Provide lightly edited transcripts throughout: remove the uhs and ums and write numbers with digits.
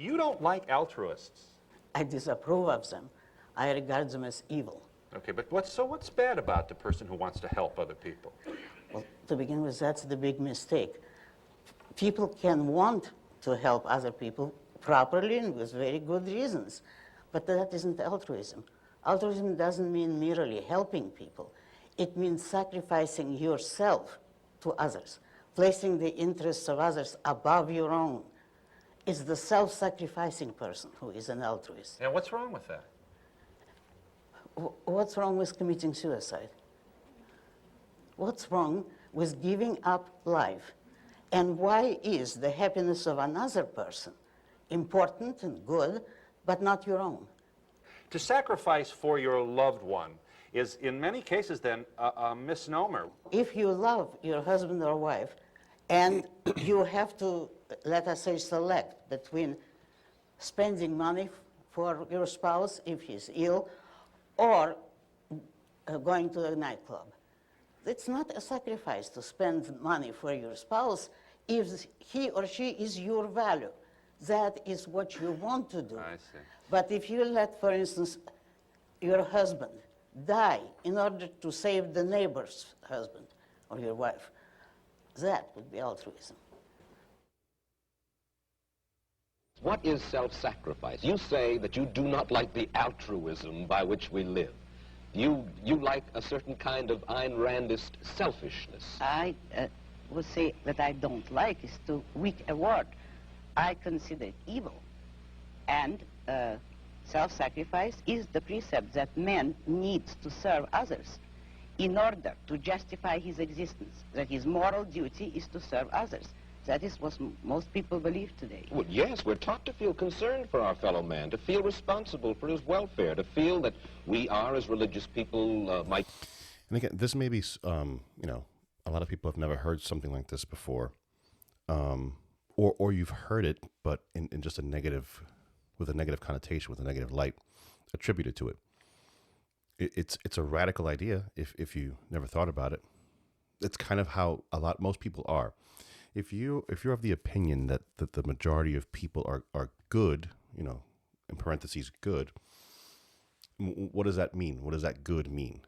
You don't like altruists. I disapprove of them. I regard them as evil. Okay, but what's bad about the person who wants to help other people? Well, to begin with, that's the big mistake. People can want to help other people properly and with very good reasons, but that isn't altruism. Altruism doesn't mean merely helping people. It means sacrificing yourself to others, placing the interests of others above your own. It's the self-sacrificing person who is an altruist. And what's wrong with that? What's wrong with committing suicide? What's wrong with giving up life? And why is the happiness of another person important and good, but not your own? To sacrifice for your loved one is, in many cases, then, a misnomer. If you love your husband or wife, and you have to, let us say, select between spending money for your spouse if he's ill, or going to a nightclub. It's not a sacrifice to spend money for your spouse if he or she is your value. That is what you want to do. I see. But if you let, for instance, your husband die in order to save the neighbor's husband or your wife, that would be altruism. What is self-sacrifice? You say that you do not like the altruism by which we live. You like a certain kind of Ayn Randist selfishness. I would say that I don't like is too weak a word. I consider it evil. And self-sacrifice is the precept that man needs to serve others in order to justify his existence, that his moral duty is to serve others. That is what most people believe today. Well, yes, we're taught to feel concerned for our fellow man, to feel responsible for his welfare, to feel that we are, as religious people, might... And again, this may be, you know, a lot of people have never heard something like this before. Or you've heard it, but in just a negative, with a negative connotation, with a negative light attributed to it. It's a radical idea if you never thought about it. It's kind of how most people are. If you're of the opinion that the majority of people are good, you know, in parentheses, good, what does that mean? What does that good mean?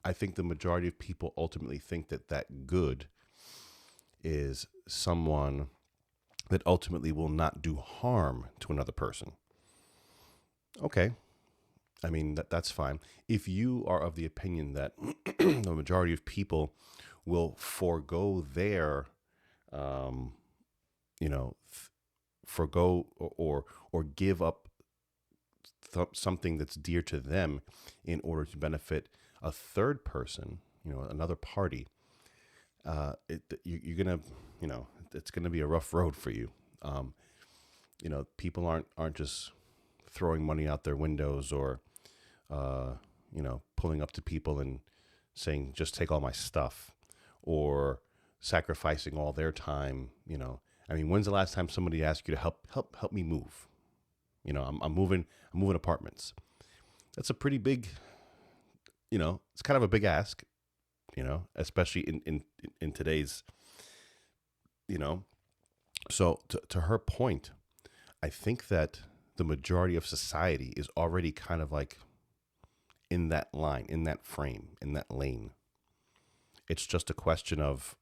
I think the majority of people ultimately think that good is someone that ultimately will not do harm to another person. Okay. I mean, that's fine. If you are of the opinion that the majority of people will forego their, you know, forego or give up something that's dear to them in order to benefit a third person, you know, another party, you're gonna, you know, it's gonna be a rough road for you. You know, people aren't just throwing money out their windows or, you know, pulling up to people and saying, just take all my stuff, or sacrificing all their time. You know, I mean, when's the last time somebody asked you to help me move? You know, I'm moving apartments. That's a pretty big, you know, it's kind of a big ask, you know, especially in today's, you know. So to her point, I think that the majority of society is already kind of like in that line, in that frame, in that lane. It's just a question of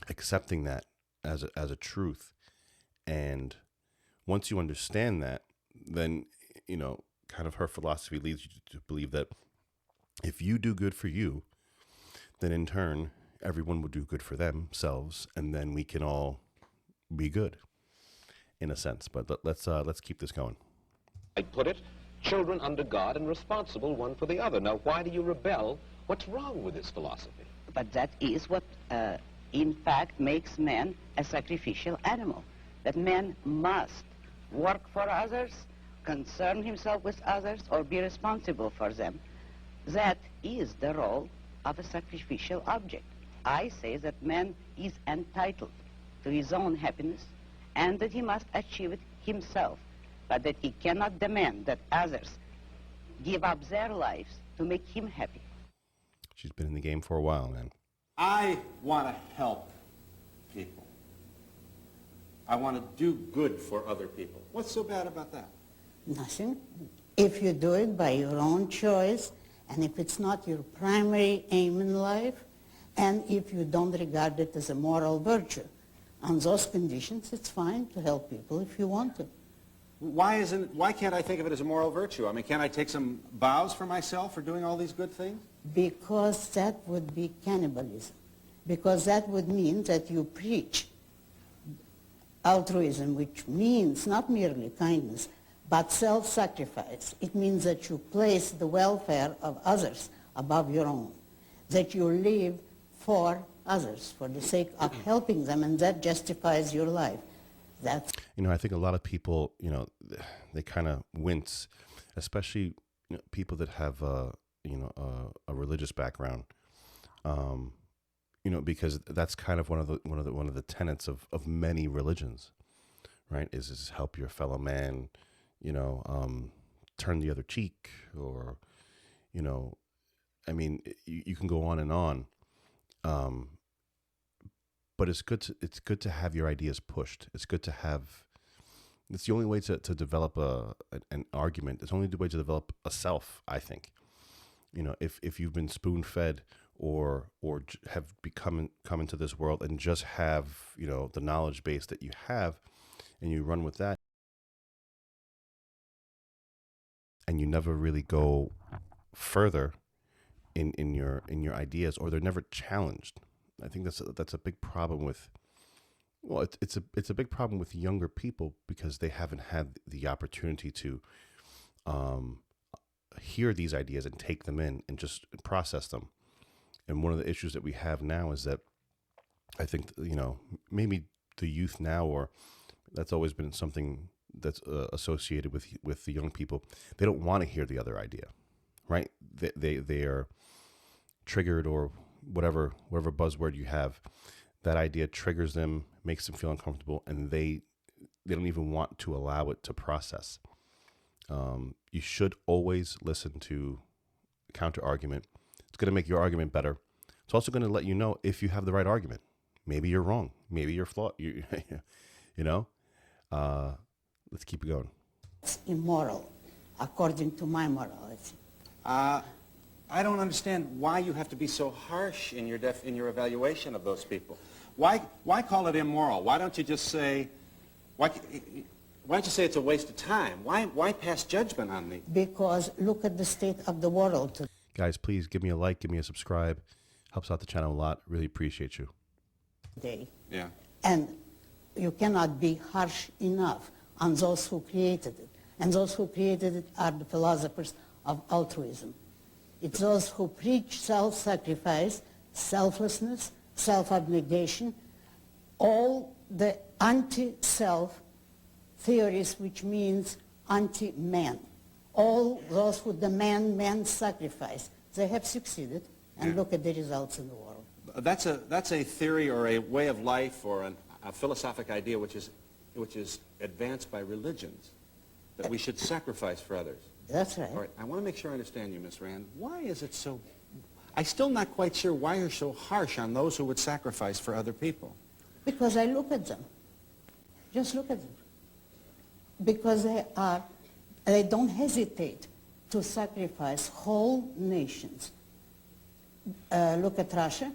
accepting that as a truth. And once you understand that, then, you know, kind of her philosophy leads you to believe that if you do good for you, then in turn, everyone will do good for themselves, and then we can all be good, in a sense. But let's keep this going. I put it, children under God and responsible one for the other. Now, why do you rebel? What's wrong with this philosophy? But that is what, in fact, makes man a sacrificial animal. That man must work for others, concern himself with others, or be responsible for them. That is the role of a sacrificial object. I say that man is entitled to his own happiness and that he must achieve it himself, but that he cannot demand that others give up their lives to make him happy. She's been in the game for a while, man. I want to help people. I want to do good for other people. What's so bad about that? Nothing. If you do it by your own choice, and if it's not your primary aim in life, and if you don't regard it as a moral virtue, on those conditions, it's fine to help people if you want to. Why can't I think of it as a moral virtue? I mean, can't I take some vows for myself for doing all these good things? Because that would be cannibalism. Because that would mean that you preach altruism, which means not merely kindness, but self-sacrifice. It means that you place the welfare of others above your own, that you live for others for the sake of helping them, and that justifies your life. That's I think a lot of people, they kind of wince, especially people that have a religious background, because that's kind of one of the tenets of many religions, right? Is help your fellow man, turn the other cheek, or, I mean, you can go on and on. But it's good to have your ideas pushed. It's good to have. It's the only way to develop an argument. It's the only way to develop a self, I think. If you've been spoon fed or have come into this world and just have the knowledge base that you have, and you run with that, and you never really go further in your ideas, or they're never challenged. I think that's a big problem with. Well, it's a big problem with younger people because they haven't had the opportunity to hear these ideas and take them in and just process them. And one of the issues that we have now is that I think maybe the youth now, or that's always been something that's associated with the young people. They don't want to hear the other idea, right? They are triggered, or whatever buzzword you have, that idea triggers them, makes them feel uncomfortable, and they don't even want to allow it to process. You should always listen to counter argument. It's going to make your argument better. It's also going to let you know if you have the right argument. Maybe you're wrong. Maybe you're flawed. Let's keep it going. It's immoral, according to my morality. I don't understand why you have to be so harsh in your evaluation of those people. Why call it immoral? Why don't you just say, why don't you say it's a waste of time? Why pass judgment on me? Because look at the state of the world today. Guys, please give me a like, give me a subscribe. Helps out the channel a lot. Really appreciate you. Yeah. And you cannot be harsh enough on those who created it. And those who created it are the philosophers of altruism. It's those who preach self-sacrifice, selflessness, self-abnegation, all the anti-self theories, which means anti-man. All those who demand man's sacrifice, they have succeeded, and look at the results in the world. That's a theory or a way of life or a philosophic idea which is advanced by religions, that we should sacrifice for others. That's right. All right, I want to make sure I understand you, Miss Rand. Why is it so... I'm still not quite sure why you're so harsh on those who would sacrifice for other people. Because I look at them. Just look at them. Because they don't hesitate to sacrifice whole nations. Look at Russia.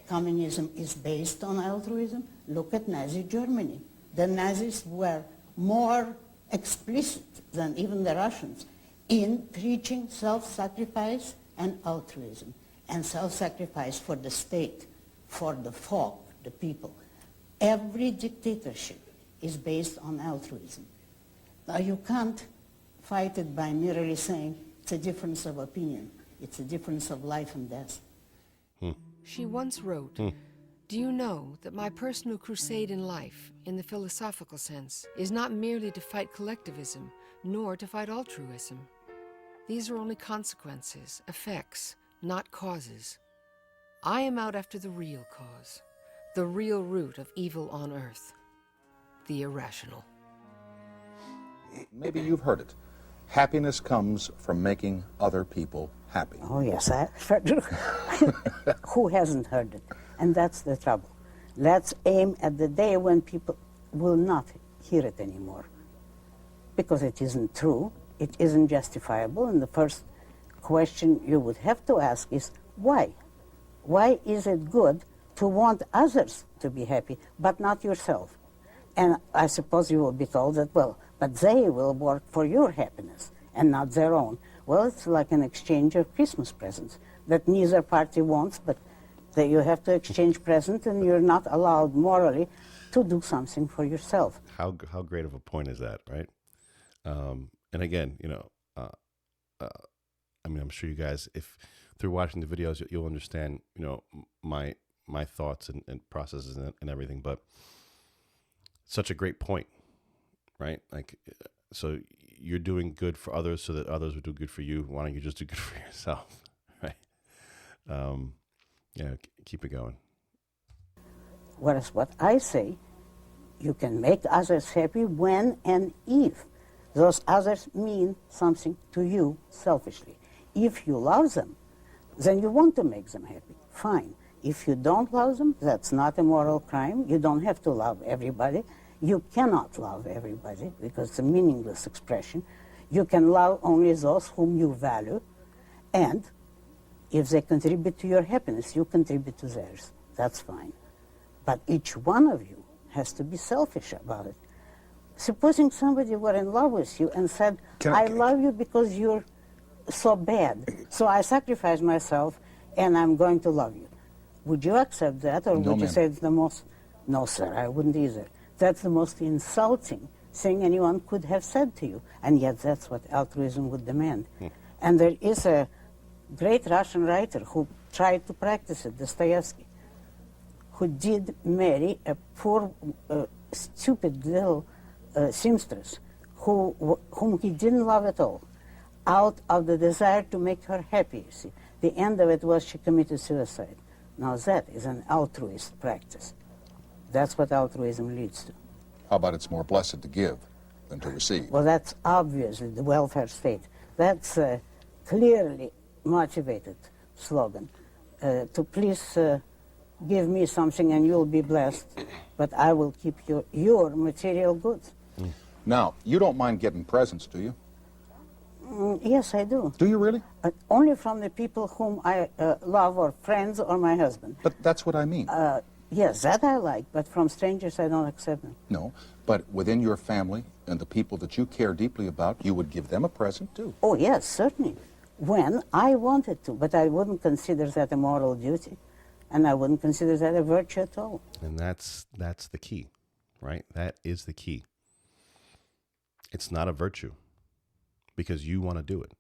Communism is based on altruism. Look at Nazi Germany. The Nazis were more explicit than even the Russians in preaching self-sacrifice and altruism, and self-sacrifice for the state, for the folk, the people. Every dictatorship is based on altruism. Now you can't fight it by merely saying it's a difference of opinion. It's a difference of life and death. She once wrote, "Do you know that my personal crusade in life, in the philosophical sense, is not merely to fight collectivism, nor to fight altruism. These are only consequences, effects, not causes. I am out after the real cause, the real root of evil on earth, the irrational." Maybe you've heard it. Happiness comes from making other people happy. Oh, yes, who hasn't heard it? And that's the trouble. Let's aim at the day when people will not hear it anymore because it isn't true, it isn't justifiable, and the first question you would have to ask is why? Why is it good to want others to be happy, but not yourself? And I suppose you will be told that, well, but they will work for your happiness and not their own. Well, it's like an exchange of Christmas presents that neither party wants, but that you have to exchange presents and you're not allowed morally to do something for yourself. How great of a point is that, right? And again, I mean, I'm sure you guys, if through watching the videos, you'll understand, my thoughts and processes and everything. But such a great point, right? Like, so you're doing good for others so that others will do good for you. Why don't you just do good for yourself, right? Keep it going. Whereas what I say, you can make others happy when and if those others mean something to you selfishly. If you love them, then you want to make them happy. Fine. If you don't love them, that's not a moral crime. You don't have to love everybody. You cannot love everybody because it's a meaningless expression. You can love only those whom you value, and if they contribute to your happiness, you contribute to theirs. That's fine. But each one of you has to be selfish about it. Supposing somebody were in love with you and said, I love you because you're so bad, so I sacrifice myself and I'm going to love you. Would you accept that, or would you say it's the most... No, sir, I wouldn't either. That's the most insulting thing anyone could have said to you, and yet that's what altruism would demand. And there is a great Russian writer who tried to practice it, Dostoevsky, who did marry a poor, stupid little seamstress whom he didn't love at all, out of the desire to make her happy, you see. The end of it was she committed suicide. Now that is an altruist practice. That's what altruism leads to. How about it's more blessed to give than to receive? Well, that's obviously the welfare state. That's a clearly motivated slogan. To please give me something and you'll be blessed, but I will keep your material goods. Now, you don't mind getting presents, do you? Yes, I do. Do you really? Only from the people whom I love, or friends, or my husband. But that's what I mean. Yes, that I like, but from strangers I don't accept them. No, but within your family and the people that you care deeply about, you would give them a present too. Oh, yes, certainly. When I wanted to, but I wouldn't consider that a moral duty, and I wouldn't consider that a virtue at all. And that's the key, right? That is the key. It's not a virtue because you want to do it.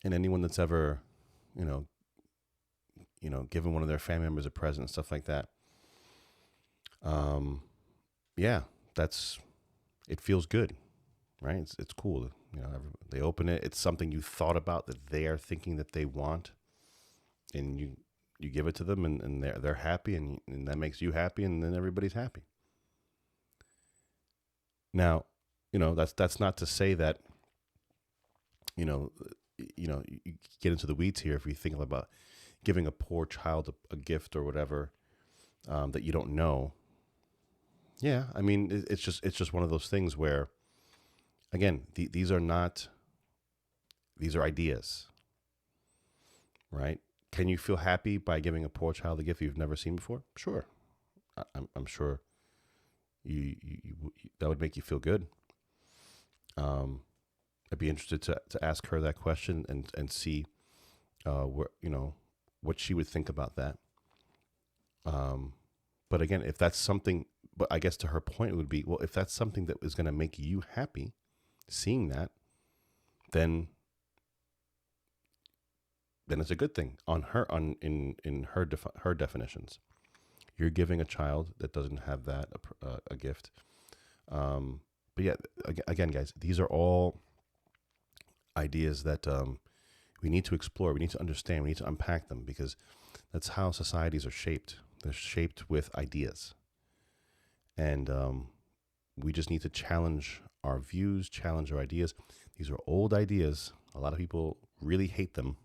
And anyone that's ever, given one of their family members a present and stuff like that, it feels good, right? It's cool. They open it. It's something you thought about that they are thinking that they want, and you give it to them, and they're happy, and that makes you happy, and then everybody's happy. Now, that's not to say that, you get into the weeds here if we think about giving a poor child a gift or whatever that you don't know. Yeah, I mean, it's just one of those things where, again, these are ideas, right? Can you feel happy by giving a poor child a gift you've never seen before? Sure, I'm sure you that would make you feel good. I'd be interested to ask her that question and see what she would think about that. But again, if that's something, but I guess to her point it would be, well, if that's something that is going to make you happy, seeing that, then it's a good thing in her definitions. You're giving a child that doesn't have that a gift. But yeah, again, guys, these are all ideas that we need to explore. We need to understand. We need to unpack them because that's how societies are shaped. They're shaped with ideas. And we just need to challenge our views, challenge our ideas. These are old ideas. A lot of people really hate them,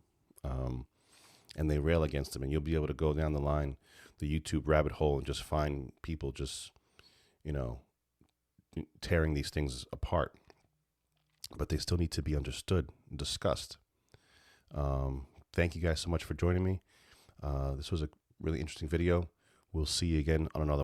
and they rail against them. And you'll be able to go down the line, the YouTube rabbit hole, and just find people just, tearing these things apart, but they still need to be understood and discussed. Thank you guys so much for joining me. This was a really interesting video. We'll see you again on another one.